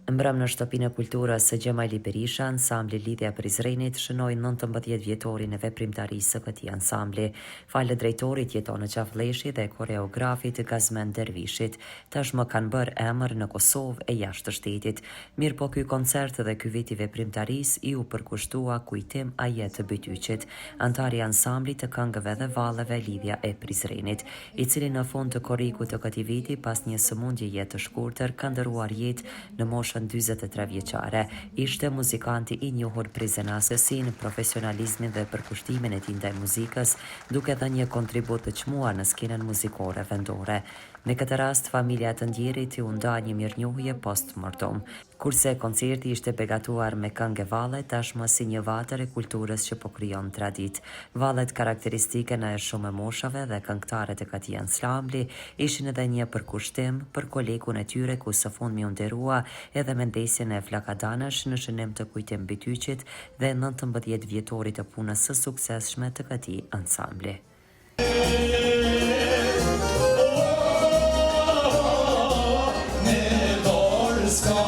Mbrëm në shtëpinë e kulturës së Xhemali Berisha, ansambli Lidhja e Prizrenit shënoi 19 vjetorin e veprimtarisë së këtij ansambli. Falë drejtorit Jetone Qafleshi dhe koreografit Gazmen Dervishit, tashmë kanë bërë emër në Kosovë e jashtë shtetit. Mirë po ky koncert dhe ky vit i veprimtarisë i u përkushtua kujtim Ajet Bytyqit, antari i ansamblit të këngëve dhe valleve Lidhja e Prizrenit, i cili në fund të korrikut të këtij viti pas një sëmundjeje të shkurtër ka ndëruar jetë në moshën 43 vjeçare. Ishte muzikanti i njohur prizenas si në profesionalizmin dhe përkushtimin e tij ndaj muzikës, duke dhënë një kontribut të çmuar në skenën muzikore vendore. Në këtë rast, familja e të ndjerit u nda një mirënjohje post-mortem, kurse koncerti ishte begatuar me këngë valle, tashmë si një vatër e kulturës që po krijon traditë. Vallet karakteristike në shumë moshave dhe këngëtarët e këtij ansambli ishin edhe një përkushtim për kolegun e tyre ku së fundmi u nderua edhe mendesjen e Flakadanësh në shënim të kujtim Bytyqit dhe 19 vjetorit të punës së suksesshme të këtij ansambli. Ska